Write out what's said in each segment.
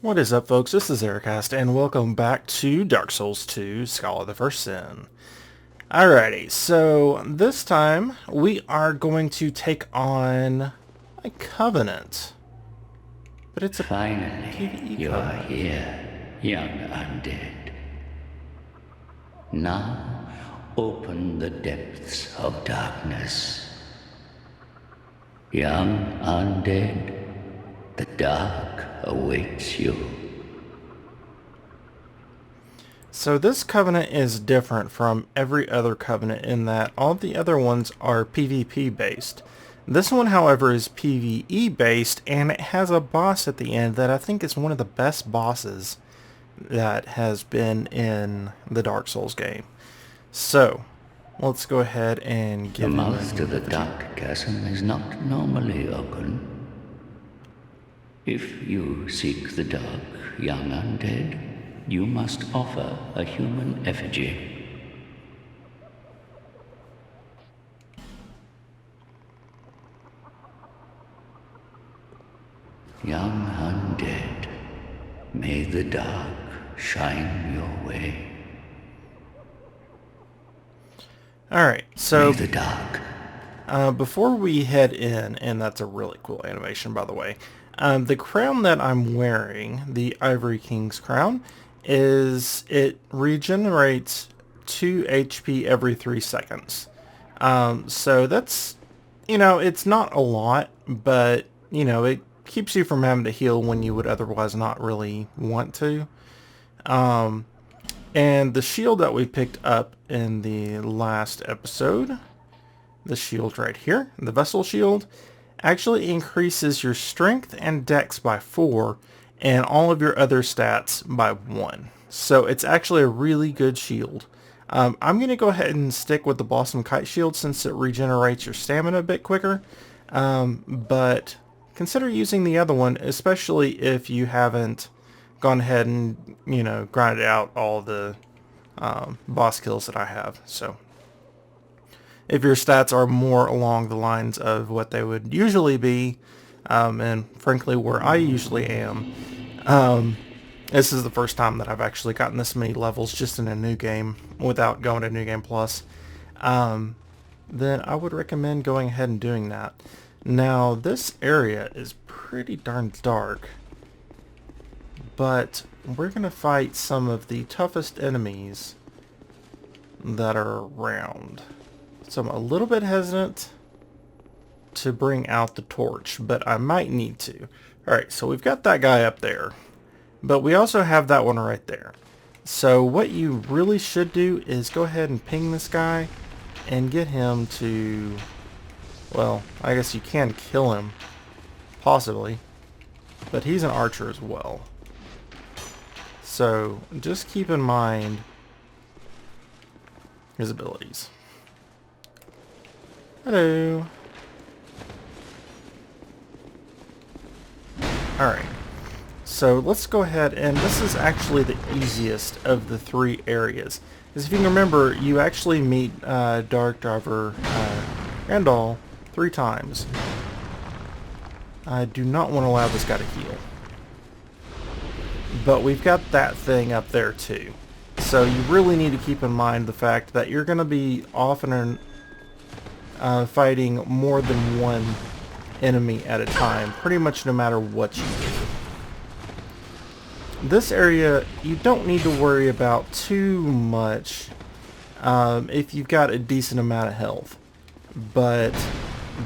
What is up, folks? This is Ericast, and welcome back to Dark Souls 2, Scholar of the First Sin. Alrighty, so this time we are going to take on a Covenant. But it's a Finally, PvE you are Covenant. here, young undead. Now, open the depths of darkness. Young undead, the dark awaits you. So this Covenant is different from every other Covenant in that all the other ones are PvP based. This one, however, is PvE based, and it has a boss at the end that I think is one of the best bosses that has been in the Dark Souls game. So, let's go ahead and The give him mouth to the dark chasm is not normally open. If you seek the dark, young undead, you must offer a human effigy. Young undead, may the dark shine your way. Alright, so May the dark. before we head in, and that's a really cool animation, by the way, the crown that I'm wearing, the Ivory King's crown, it regenerates 2 HP every 3 seconds. So that's, it's not a lot, but, it keeps you from having to heal when you would otherwise not really want to. And the shield that we picked up in the last episode, the shield right here, the Vessel Shield, actually increases your strength and dex by 4 and all of your other stats by 1. So it's actually a really good shield. I'm going to go ahead and stick with the Blossom Kite Shield since it regenerates your stamina a bit quicker. But consider using the other one, especially if you haven't gone ahead and, grinded out all the boss kills that I have. So if your stats are more along the lines of what they would usually be, and frankly where I usually am, this is the first time that I've actually gotten this many levels just in a new game without going to New Game Plus, then I would recommend going ahead and doing that. Now, this area is pretty darn dark, but we're going to fight some of the toughest enemies that are around. So I'm a little bit hesitant to bring out the torch, but I might need to. Alright, so we've got that guy up there, but we also have that one right there. So what you really should do is go ahead and ping this guy and get him to, well, I guess you can kill him, possibly, but he's an archer as well. So just keep in mind his abilities. Hello. Alright. So let's go ahead, and this is actually the easiest of the 3 areas. Because if you can remember, you actually meet Dark Driver Randall 3 times. I do not want to allow this guy to heal. But we've got that thing up there too. So you really need to keep in mind the fact that you're going to be often fighting more than one enemy at a time, pretty much no matter what you do. This area, you don't need to worry about too much if you've got a decent amount of health. But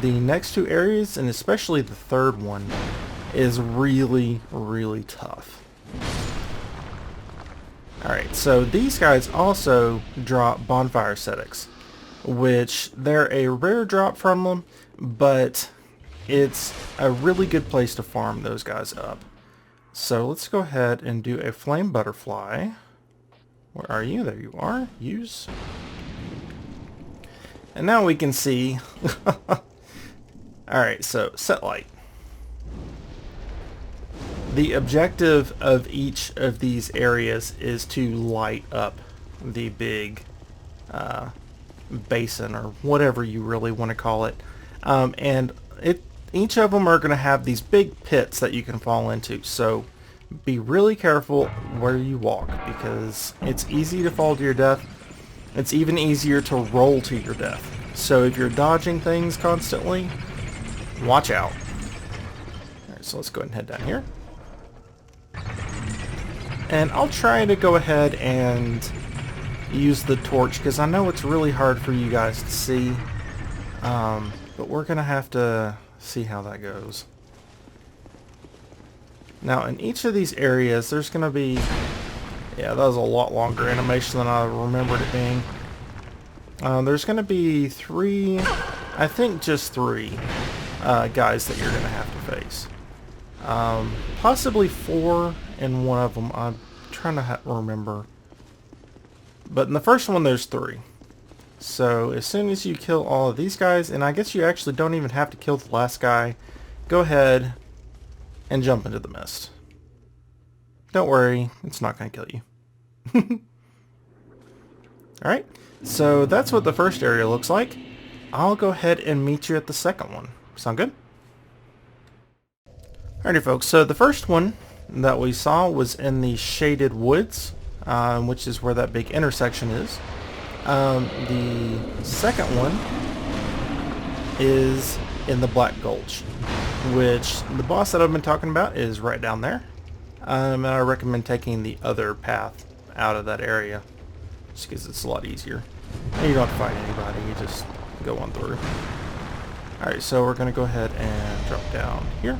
the next 2 areas, and especially the third one, is really, really tough. Alright, so these guys also drop bonfire ascetics, which they're a rare drop from them, but it's a really good place to farm those guys up. So let's go ahead and do a flame butterfly. Where are you? There you are. Use. And now we can see. Alright, so set light. The objective of each of these areas is to light up the big basin, or whatever you really want to call it. And each of them are going to have these big pits that you can fall into. So be really careful where you walk, because it's easy to fall to your death. It's even easier to roll to your death. So if you're dodging things constantly, watch out. Alright, so let's go ahead and head down here. And I'll try to go ahead and use the torch, because I know it's really hard for you guys to see. But we're going to have to see how that goes. Now, in each of these areas, there's going to be... Yeah, that was a lot longer animation than I remembered it being. There's going to be three... I think just three guys that you're going to have to face. Possibly four in one of them. I'm trying to remember. But in the first one, there's three. So as soon as you kill all of these guys, and I guess you actually don't even have to kill the last guy, go ahead and jump into the mist. Don't worry, it's not going to kill you. Alright, so that's what the first area looks like. I'll go ahead and meet you at the second one. Sound good? Alrighty folks, so the first one that we saw was in the shaded woods, which is where that big intersection is. The second one is in the Black Gulch, which the boss that I've been talking about is right down there. And I recommend taking the other path out of that area, just because it's a lot easier. And you don't have to fight anybody, you just go on through. Alright, so we're going to go ahead and drop down here.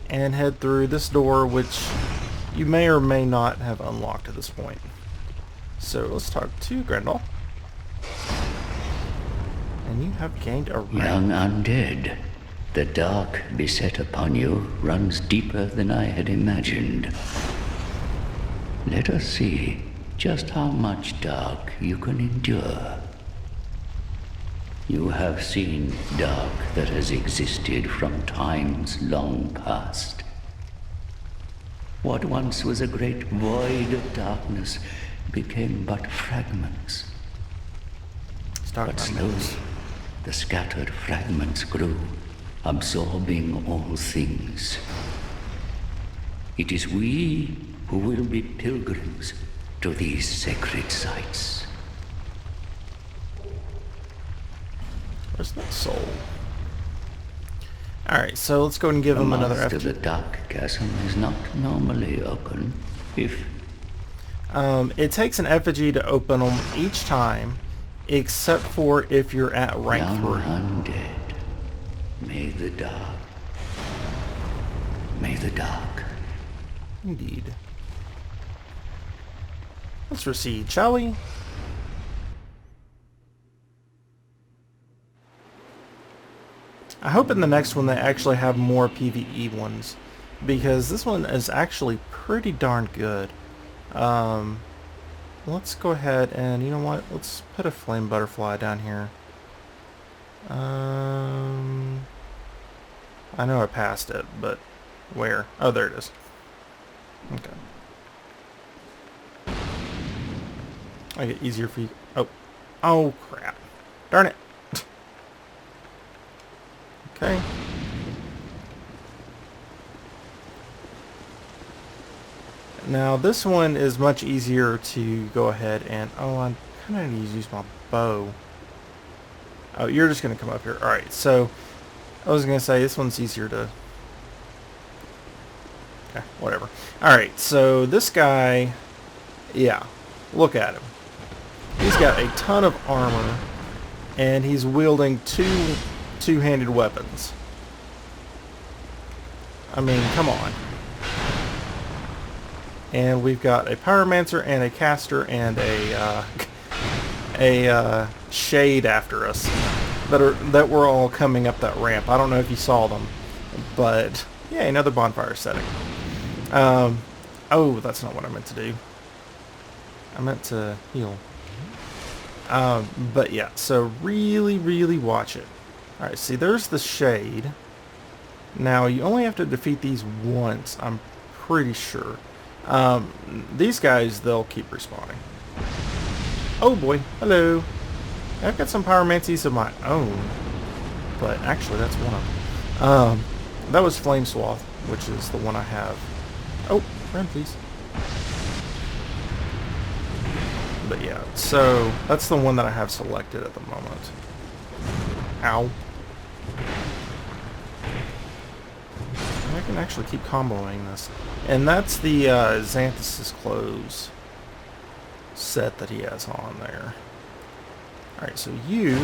And head through this door, which you may or may not have unlocked at this point. So let's talk to Grendel. And you have gained a rank. Young undead, the dark beset upon you runs deeper than I had imagined. Let us see just how much dark you can endure. You have seen dark that has existed from times long past. What once was a great void of darkness became but fragments. But slowly, the scattered fragments grew, absorbing all things. It is we who will be pilgrims to these sacred sites. Where's that soul? Alright, so let's go and give him another After the dark chasm is not normally open, if... it takes an effigy to open them each time, except for if you're at rank 3. Undead, may the dark... May the dark... Indeed. Let's proceed, shall we? I hope in the next one they actually have more PvE ones, because this one is actually pretty darn good. Let's go ahead and, you know what, let's put a flame butterfly down here. I know I passed it, but where? Oh, there it is. Okay. Make it easier for you. Oh crap. Darn it. Okay. Now this one is much easier to go ahead and... Oh, I kind of need to use my bow. Oh, you're just going to come up here. Alright, so I was going to say this one's easier to... Okay, whatever. Alright, so this guy... Yeah, look at him. He's got a ton of armor, and he's wielding two-handed weapons. I mean, come on. And we've got a pyromancer and a caster and a shade after us that were all coming up that ramp. I don't know if you saw them, but yeah, another bonfire setting. Oh, that's not what I meant to do. I meant to heal. But yeah, so really watch it. Alright, see, there's the shade. Now, you only have to defeat these once, I'm pretty sure. These guys, they'll keep respawning. Oh boy, hello. I've got some pyromancies of my own. But actually, that's one of them. That was Flame Swath. which is the one I have. Oh, run please. But yeah, so that's the one that I have selected at the moment. Ow. I can actually keep comboing this. And that's the Xanthus's clothes set that he has on there. Alright, so you,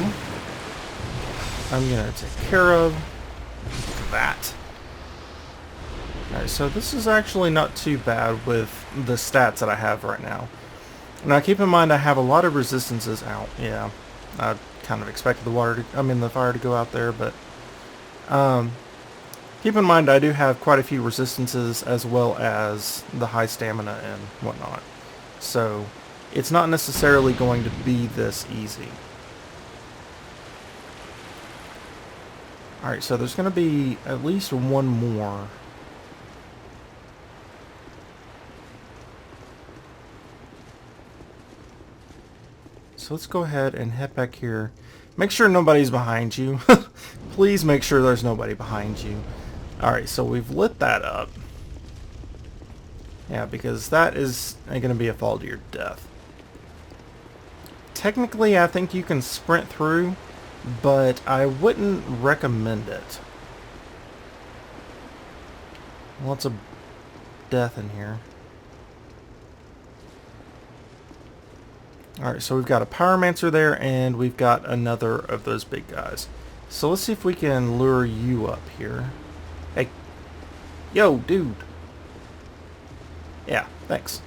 I'm going to take care of that. Alright, so this is actually not too bad with the stats that I have right now. Now keep in mind I have a lot of resistances out. Yeah, I kind of expected the fire to go out there, but keep in mind I do have quite a few resistances as well as the high stamina and whatnot. So it's not necessarily going to be this easy. Alright, so there's going to be at least one more. So let's go ahead and head back here. Make sure nobody's behind you. Please make sure there's nobody behind you. Alright, so we've lit that up. Yeah, because that is going to be a fall to your death. Technically, I think you can sprint through, but I wouldn't recommend it. Lots of death in here. Alright, so we've got a Pyromancer there, and we've got another of those big guys. So let's see if we can lure you up here. Hey. Yo, dude. Yeah, thanks.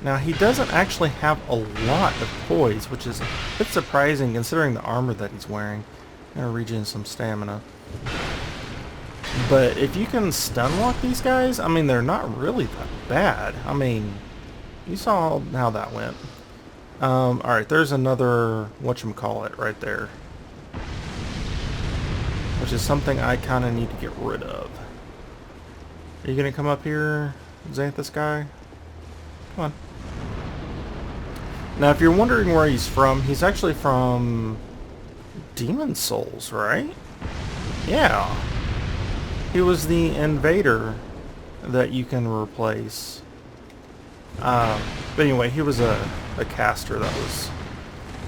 Now, he doesn't actually have a lot of poise, which is a bit surprising considering the armor that he's wearing. I'm going to regen some stamina. But if you can stun lock these guys, I mean, they're not really that bad. I mean, you saw how that went. Alright, there's another whatchamacallit right there. Which is something I kind of need to get rid of. Are you going to come up here, Xanthus guy? Come on. Now, if you're wondering where he's from, he's actually from Demon Souls, right? Yeah. He was the invader that you can replace. But anyway, he was a caster that was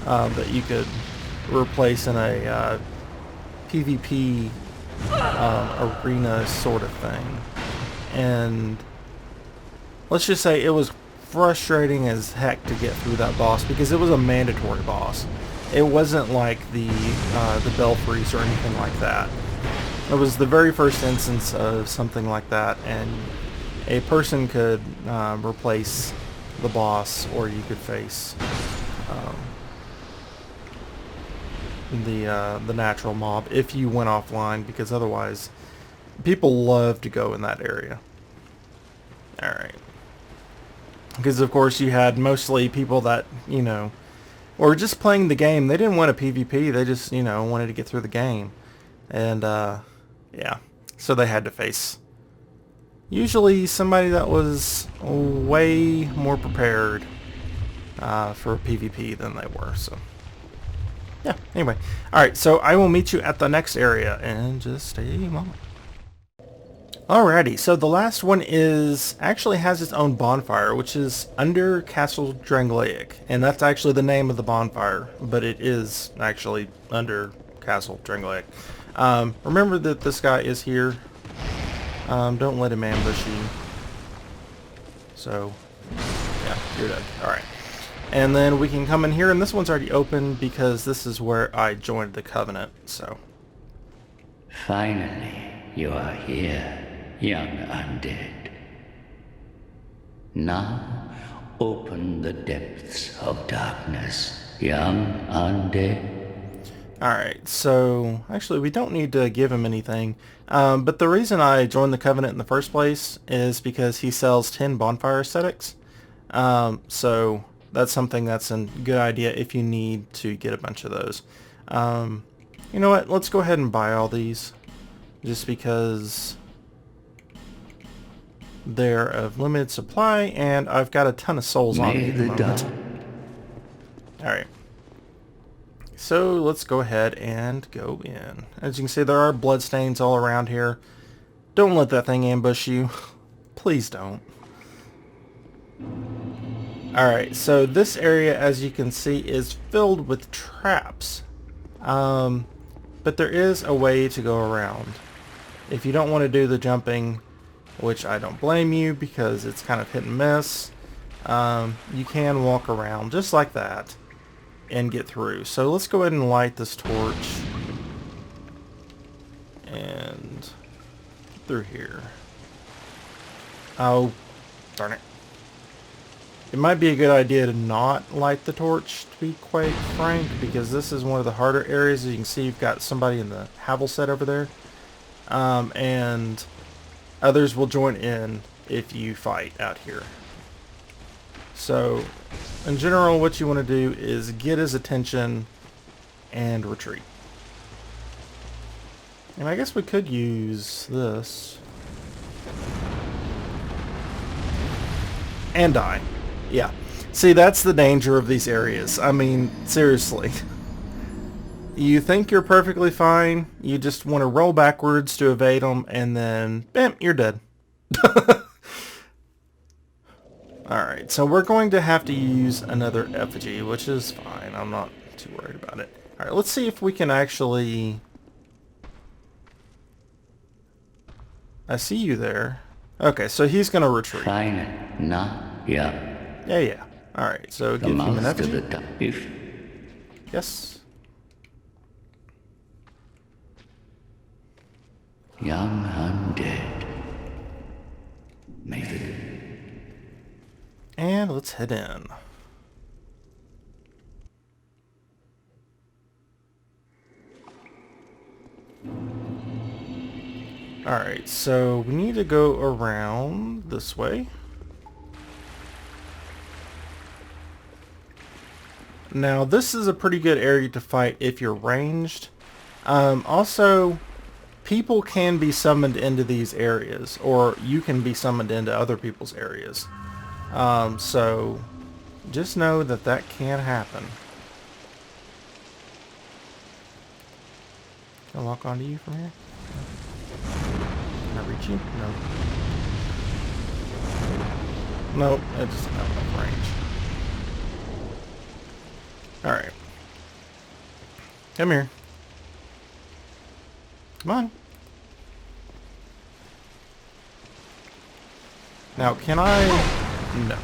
that you could replace in a PvP arena sort of thing. And let's just say it was frustrating as heck to get through that boss because it was a mandatory boss. It wasn't like the Belfries or anything like that. It was the very first instance of something like that, and a person could replace the boss, or you could face the natural mob if you went offline, because otherwise people love to go in that area. Alright. Because of course you had mostly people that, you know, were just playing the game. They didn't want a PvP, they just, you know, wanted to get through the game. And yeah, so they had to face usually somebody that was way more prepared for PvP than they were. So yeah, anyway. Alright, so I will meet you at the next area in just a moment. Alrighty, so the last one actually has its own bonfire, which is under Castle Drangleic, and that's actually the name of the bonfire, but it is actually under Castle Drangleic. Remember that this guy is here. Don't let him ambush you. So, yeah, you're dead. Alright. And then we can come in here, and this one's already open because this is where I joined the Covenant, so. Finally, you are here, young undead. Now, open the depths of darkness, young undead. Alright, so actually we don't need to give him anything, but the reason I joined the Covenant in the first place is because he sells 10 bonfire aesthetics, so that's something that's a good idea if you need to get a bunch of those. You know what, let's go ahead and buy all these, just because they're of limited supply, and I've got a ton of souls on me at the moment. Alright. so let's go ahead and go in. As you can see, there are blood stains all around here. Don't let that thing ambush you. Please don't. Alright, so this area, as you can see, is filled with traps. But there is a way to go around. If you don't want to do the jumping, which I don't blame you because it's kind of hit and miss, you can walk around just like that and get through. So let's go ahead and light this torch and through here. Oh, darn it. It might be a good idea to not light the torch, to be quite frank, because this is one of the harder areas. As you can see, you've got somebody in the Havel set over there. And others will join in if you fight out here. So, in general, what you want to do is get his attention and retreat. And I guess we could use this. And die. Yeah. See, that's the danger of these areas. I mean, seriously. You think you're perfectly fine, you just want to roll backwards to evade them, and then, bam, you're dead. Alright, so we're going to have to use another effigy, which is fine. I'm not too worried about it. Alright, let's see if we can actually... I see you there. Okay, so he's going to retreat. Fine. Nah, yeah. Yeah. Alright, so give him an effigy. Yes. Young undead. Maven. And let's head in. Alright, so we need to go around this way. Now, this is a pretty good area to fight if you're ranged. Also, people can be summoned into these areas, or you can be summoned into other people's areas. So, just know that that can happen. Can I lock onto you from here? Can I reach you? No. Nope, it doesn't have enough range. Alright. Come here. Come on. Now, can I... No.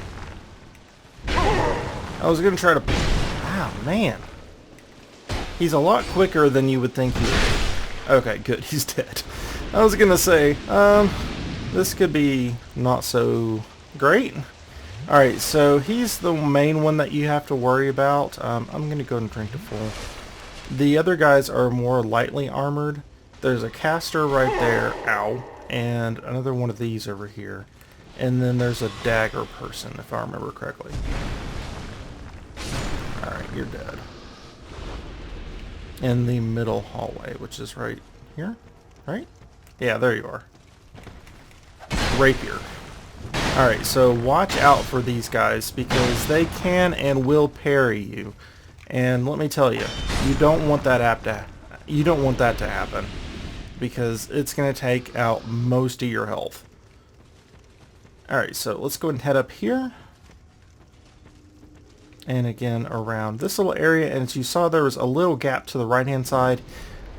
I was going to try to... Wow, man. He's a lot quicker than you would think he would be. Okay, good. He's dead. I was going to say, this could be not so great. Alright, so he's the main one that you have to worry about. I'm going to go and drink to full. The other guys are more lightly armored. There's a caster right there, ow, and another one of these over here. And then there's a dagger person, if I remember correctly. Alright, you're dead. In the middle hallway, which is right here, right? Yeah, there you are. Rapier. Alright, so watch out for these guys, because they can and will parry you. And let me tell you, you don't want that to happen, because it's going to take out most of your health. Alright, so let's go ahead and head up here. And again, around this little area. And as you saw, there was a little gap to the right-hand side.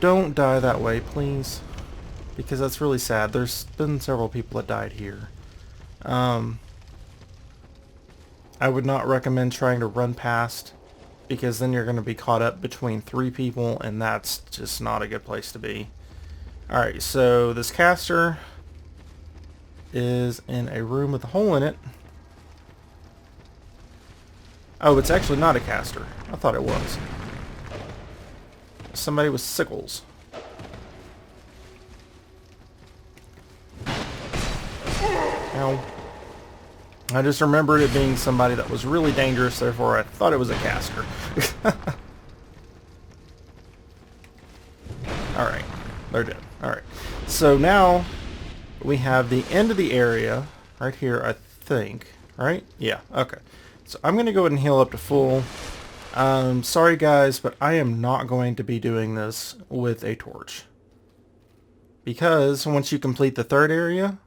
Don't die that way, please, because that's really sad. There's been several people that died here. I would not recommend trying to run past, because then you're going to be caught up between 3 people, and that's just not a good place to be. Alright, so this caster is in a room with a hole in it. Oh, it's actually not a caster. I thought it was. Somebody with sickles. Ow. I just remembered it being somebody that was really dangerous, therefore I thought it was a caster. Alright, they're dead. Alright, so now we have the end of the area right here, I think. Right? Yeah, okay. So I'm going to go ahead and heal up to full. Sorry guys, but I am not going to be doing this with a torch. Because once you complete the third area...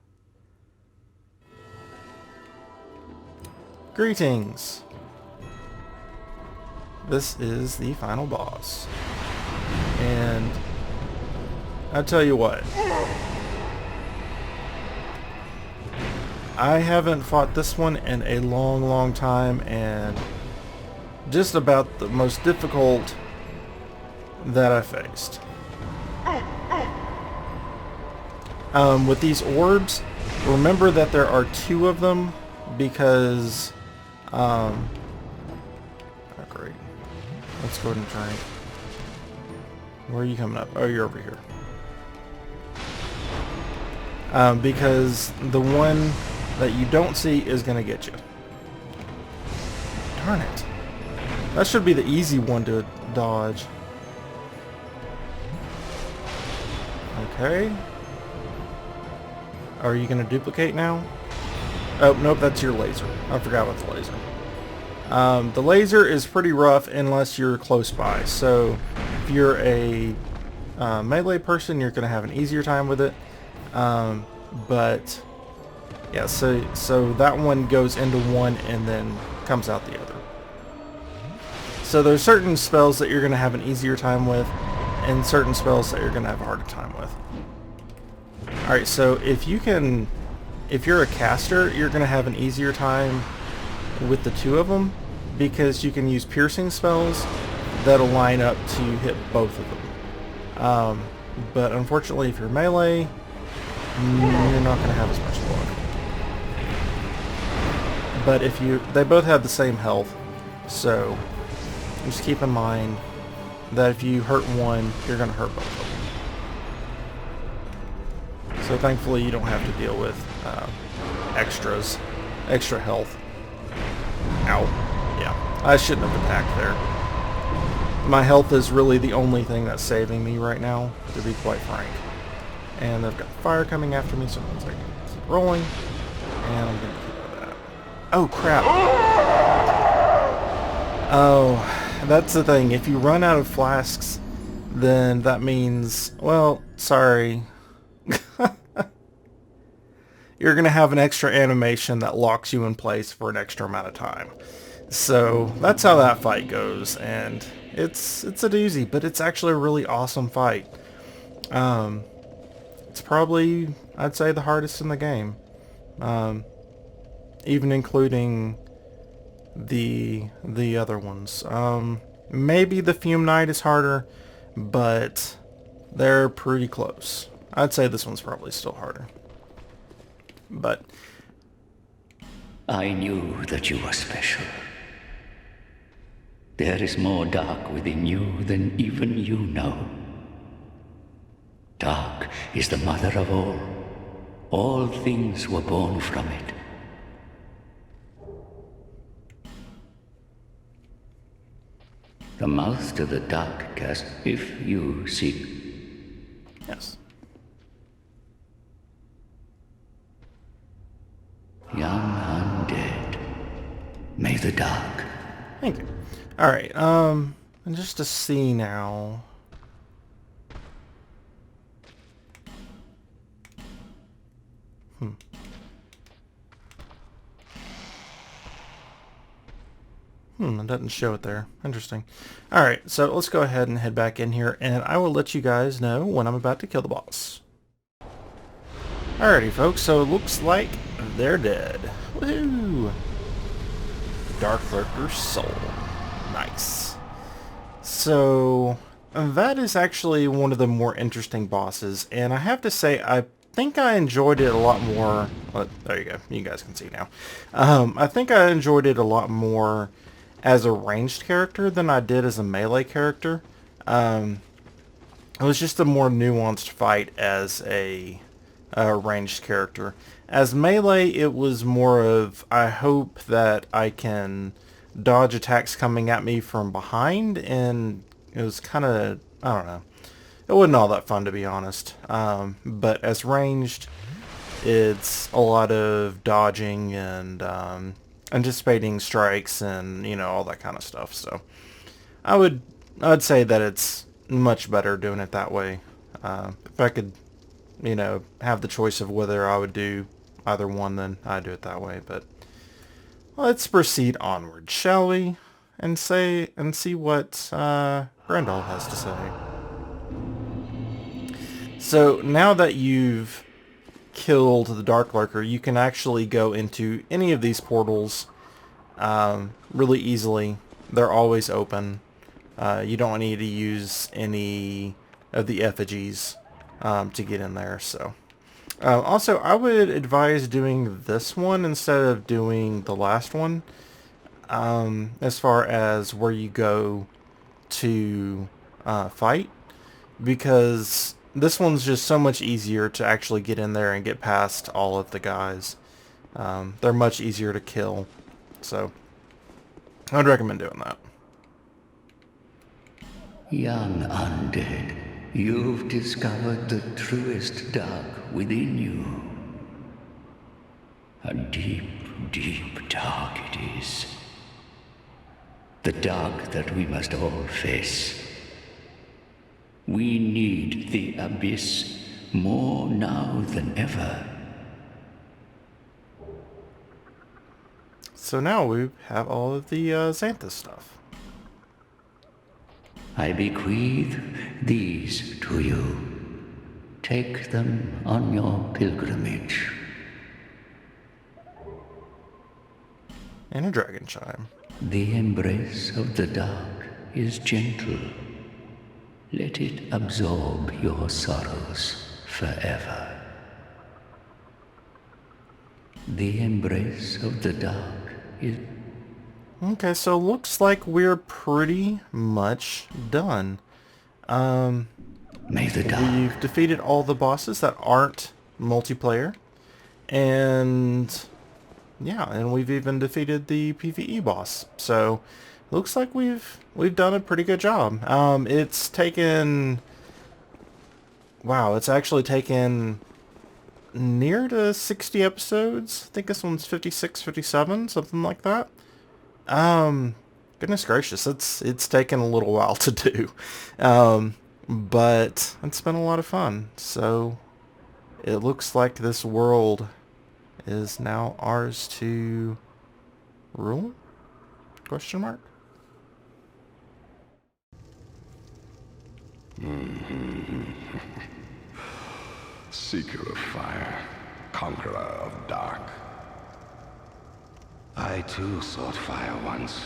Greetings! This is the final boss. And I'll tell you what. I haven't fought this one in a long time, and just about the most difficult that I faced. With these orbs, remember that there are 2 of them because oh great. Let's go ahead and drink. Where are you coming up? Oh, you're over here. Because the one that you don't see is going to get you. Darn it. That should be the easy one to dodge. Okay. Are you going to duplicate now? Oh, nope, that's your laser. I forgot about the laser. The laser is pretty rough unless you're close by. So if you're a melee person, you're going to have an easier time with it. But yeah, so that one goes into one and then comes out the other. So there's certain spells that you're going to have an easier time with, and certain spells that you're going to have a harder time with. Alright, so if you're a caster, you're going to have an easier time with the 2 of them, because you can use piercing spells that'll line up to hit both of them. But unfortunately, if you're melee, you're not going to have as much luck. But they both have the same health, so just keep in mind that if you hurt one, you're going to hurt both of them. So thankfully you don't have to deal with extra health. Ow. Yeah, I shouldn't have attacked there. My health is really the only thing that's saving me right now, to be quite frank. And they've got fire coming after me, so I can keep rolling. And I'm going to keep that. Oh, crap. Oh, that's the thing. If you run out of flasks, then that means, well, sorry. You're going to have an extra animation that locks you in place for an extra amount of time. So that's how that fight goes, and it's a doozy, but it's actually a really awesome fight. It's probably, I'd say, the hardest in the game. Even including the other ones. Maybe the Fume Knight is harder, but they're pretty close. I'd say this one's probably still harder. But I knew that you were special. There is more dark within you than even you know. Dark is the mother of all. All things were born from it. The mouth to the dark cast, if you seek. yes. Young undead. May the dark. Thank you. Alright, and just to see now. It doesn't show it there. Interesting. Alright, so let's go ahead and head back in here, and I will let you guys know when I'm about to kill the boss. Alrighty, folks, so it looks like they're dead. Woohoo! Darklurker soul. Nice. So, that is actually one of the more interesting bosses, and I have to say, I think I enjoyed it a lot more. Well, there you go. You guys can see now. I think I enjoyed it a lot more as a ranged character than I did as a melee character. It was just a more nuanced fight as a ranged character. As melee, it was more of, I hope that I can dodge attacks coming at me from behind, and it was kind of, I don't know. It wasn't all that fun, to be honest. But as ranged, it's a lot of dodging and anticipating strikes and, you know, all that kind of stuff. So I'd say that it's much better doing it that way. If I could, have the choice of whether I would do either one, then I'd do it that way. But let's proceed onward, shall we? And see what Grendel has to say. So now that you've killed the Darklurker, you can actually go into any of these portals really easily. They're always open. You don't need to use any of the effigies to get in there. So, also, I would advise doing this one instead of doing the last one. As far as where you go to fight, because this one's just so much easier to actually get in there and get past all of the guys. They're much easier to kill, so I'd recommend doing that. Young undead, you've discovered the truest dark within you. A deep, deep dark it is. The dark that we must all face. We need the abyss more now than ever. So now we have all of the Xanthus stuff. I bequeath these to you. Take them on your pilgrimage. And a dragon chime. The embrace of the dark is gentle. Let it absorb your sorrows forever. The embrace of the dark is... Okay, so looks like we're pretty much done. May the dark... We've defeated all the bosses that aren't multiplayer. And... yeah, and we've even defeated the PvE boss. So, looks like we've done a pretty good job. It's taken... wow, it's actually taken near to 60 episodes. I think this one's 56, 57, something like that. Goodness gracious, it's taken a little while to do. But it's been a lot of fun. So, it looks like this world is now ours to rule? Question mark? Seeker of fire, conqueror of dark. I too sought fire once.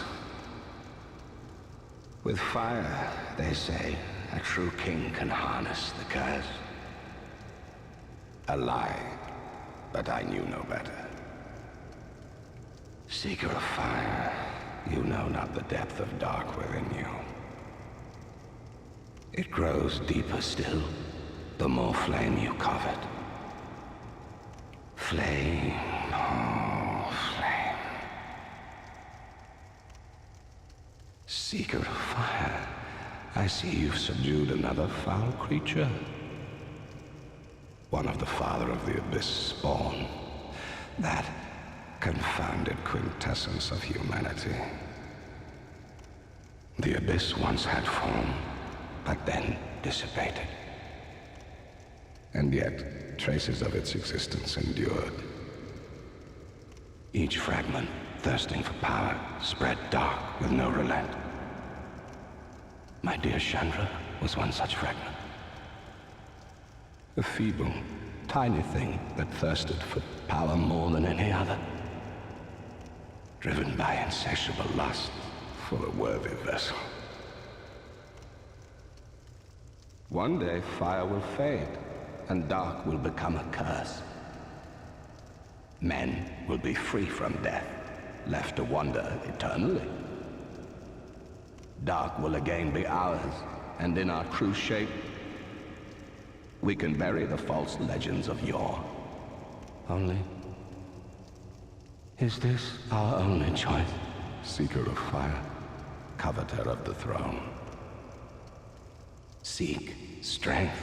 With fire, they say, a true king can harness the curse. A lie, but I knew no better. Seeker of fire, you know not the depth of dark within you. It grows deeper still, the more flame you covet. Flame, oh, flame. Seeker of fire, I see you've subdued another foul creature. One of the father of the abyss spawn. That confounded quintessence of humanity. The abyss once had form, but then dissipated. And yet, traces of its existence endured. Each fragment, thirsting for power, spread dark with no relent. My dear Chandra was one such fragment. A feeble, tiny thing that thirsted for power more than any other. Driven by insatiable lust for a worthy vessel. One day, fire will fade, and dark will become a curse. Men will be free from death, left to wander eternally. Dark will again be ours, and in our true shape, we can bury the false legends of yore. Only, is this our only choice? Seeker of fire, coveter of the throne. Seek strength,